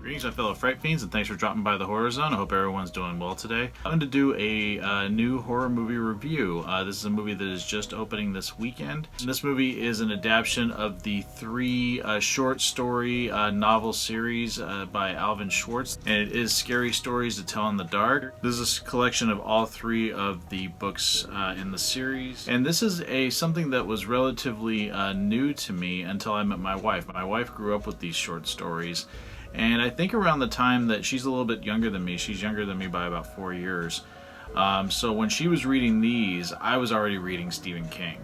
Greetings, my fellow Fright Fiends, and thanks for dropping by the Horror Zone. I hope everyone's doing well today. I'm going to do a new horror movie review. This is a movie that is just opening this weekend. And this movie is an adaptation of the three short story novel series by Alvin Schwartz, and it is Scary Stories to Tell in the Dark. This is a collection of all three of the books in the series, and this is something that was relatively new to me until I met my wife. My wife grew up with these short stories. And I think around the time that she's a little bit younger than me, she's younger than me by about 4 years. So when she was reading these, I was already reading Stephen King.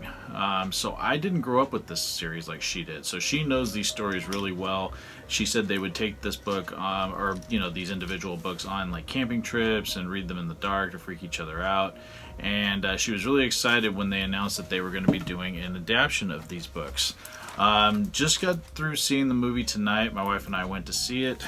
So I didn't grow up with this series like she did. So she knows these stories really well. She said they would take this book, or these individual books on like camping trips and read them in the dark to freak each other out. And she was really excited when they announced that they were going to be doing an adaptation of these books. Just got through seeing the movie tonight. My wife and I went to see it.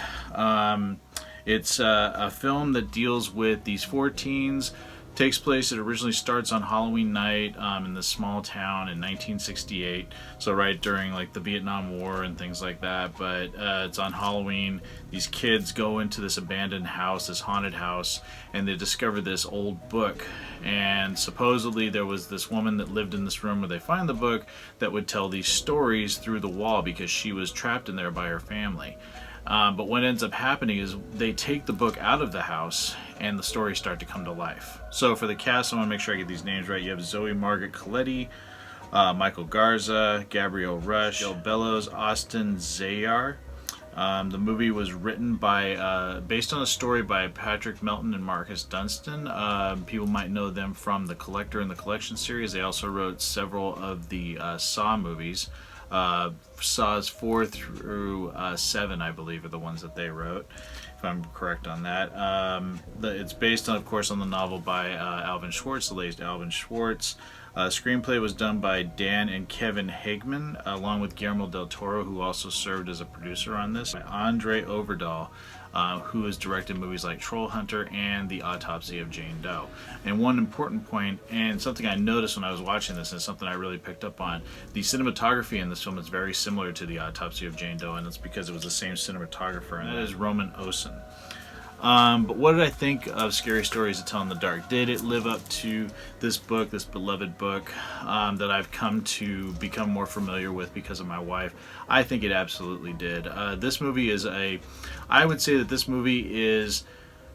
It's a film that deals with these four teens. It originally starts on Halloween night in this small town in 1968, so right during like the Vietnam War and things like that. But it's on Halloween. These kids go into this abandoned house, this haunted house, and they discover this old book. And supposedly there was this woman that lived in this room where they find the book that would tell these stories through the wall because she was trapped in there by her family. But what ends up happening is they take the book out of the house and the stories start to come to life. So for the cast, I want to make sure I get these names right. You have Zoe Margaret Coletti, Michael Garza, Gabrielle Rush, Gail Bellows, Austin Zayar. The movie was written based on a story by Patrick Melton and Marcus Dunstan. People might know them from the Collector and the Collection series. They also wrote several of the Saw movies. Saws 4 through 7, I believe, are the ones that they wrote, if I'm correct on that. It's based, of course, on the novel by Alvin Schwartz, the late Alvin Schwartz. Screenplay was done by Dan and Kevin Hageman, along with Guillermo del Toro, who also served as a producer on this, by Andre Overdahl, who has directed movies like Troll Hunter and The Autopsy of Jane Doe. And one important point, and something I noticed when I was watching this, and something I really picked up on, the cinematography in this film is very similar to The Autopsy of Jane Doe, and it's because it was the same cinematographer, and that is Roman Osen. But what did I think of Scary Stories to Tell in the Dark? Did it live up to this book, this beloved book that I've come to become more familiar with because of my wife? I think it absolutely did. This movie is I would say that this movie is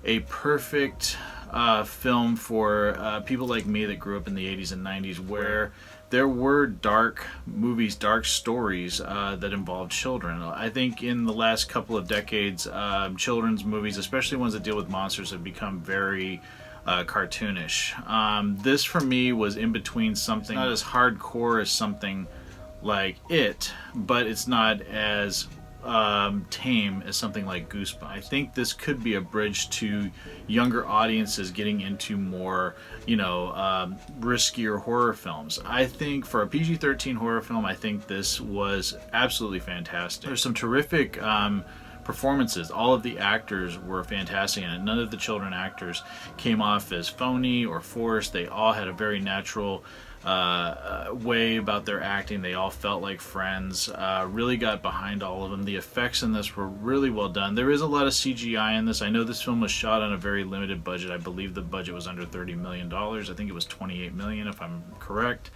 a perfect film for people like me that grew up in the 80s and 90s, where there were dark movies, dark stories that involved children. I think in the last couple of decades, children's movies, especially ones that deal with monsters, have become very cartoonish. This for me was in between something not as hardcore as something like It, but it's not as tame as something like Goosebumps. I think this could be a bridge to younger audiences getting into more, riskier horror films. I think for a PG-13 horror film, I think this was absolutely fantastic. There's some terrific performances. All of the actors were fantastic in it. None of the children actors came off as phony or forced. They all had a very natural way about their acting. They all felt like friends. Really got behind all of them. The effects in this were really well done. There is a lot of CGI in this. I know this film was shot on a very limited budget. I believe the budget was under $30 million. I think it was $28 million if I'm correct.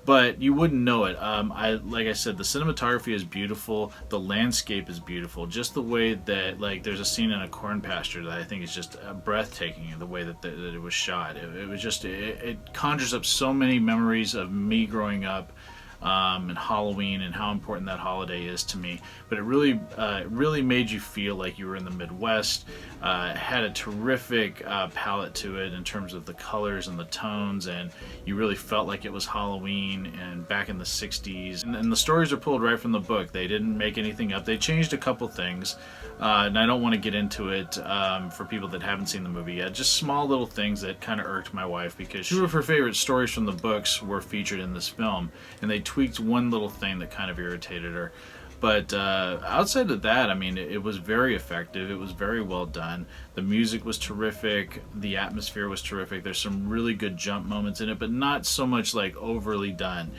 But you wouldn't know it. Like I said, the cinematography is beautiful. The landscape is beautiful. Just the way that, there's a scene in a corn pasture that I think is just breathtaking. The way that it was shot. It was just, it conjures up so many memories of me growing up and Halloween and how important that holiday is to me. But it really made you feel like you were in the Midwest. It had a terrific palette to it in terms of the colors and the tones, and you really felt like it was Halloween and back in the 60s. And the stories are pulled right from the book. They didn't make anything up. They changed a couple things, and I don't want to get into it for people that haven't seen the movie yet. Just small little things that kind of irked my wife because two of her favorite stories from the books were featured in this film, and they tweaked one little thing that kind of irritated her. But outside of that, I mean, it was very effective. It was very well done. The music was terrific. The atmosphere was terrific. There's some really good jump moments in it, but not so much like overly done.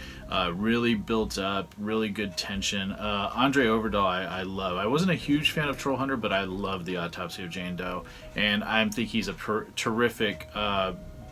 Really built up, really good tension. Andre Overdahl, I love. I wasn't a huge fan of Troll Hunter, but I love The Autopsy of Jane Doe, and I think he's a terrific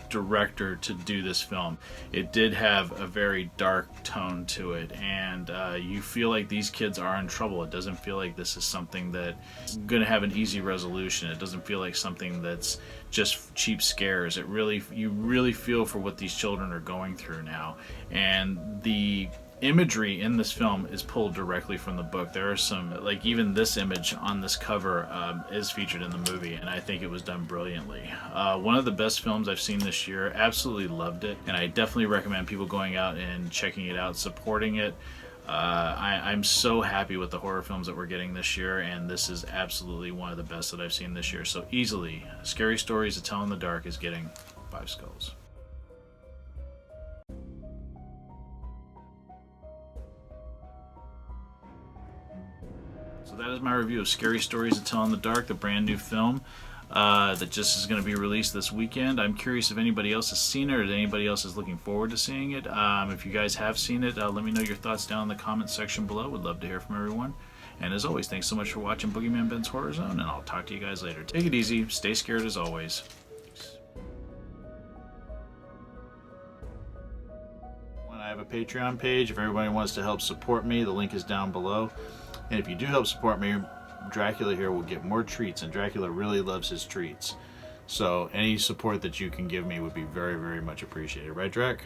director to do this film. It did have a very dark tone to it, and you feel like these kids are in trouble. It doesn't feel like this is something that's going to have an easy resolution. It doesn't feel like something that's just cheap scares. You really feel for what these children are going through now, and the imagery in this film is pulled directly from the book. There are some, like even this image on this cover is featured in the movie, and I think it was done brilliantly. One of the best films I've seen this year. Absolutely loved it, and I definitely recommend people going out and checking it out, supporting it. I'm so happy with the horror films that we're getting this year, and this is absolutely one of the best that I've seen this year. So easily, Scary Stories to Tell in the Dark is getting 5 skulls. So that is my review of Scary Stories to Tell in the Dark, the brand new film that just is going to be released this weekend. I'm curious if anybody else has seen it or if anybody else is looking forward to seeing it. If you guys have seen it, let me know your thoughts down in the comments section below. Would love to hear from everyone. And as always, thanks so much for watching BoogeyMan Ben's Horror Zone, and I'll talk to you guys later. Take it easy. Stay scared as always. I have a Patreon page. If everybody wants to help support me, the link is down below. And if you do help support me, Dracula here will get more treats, and Dracula really loves his treats. So any support that you can give me would be very, very much appreciated. Right, Drac?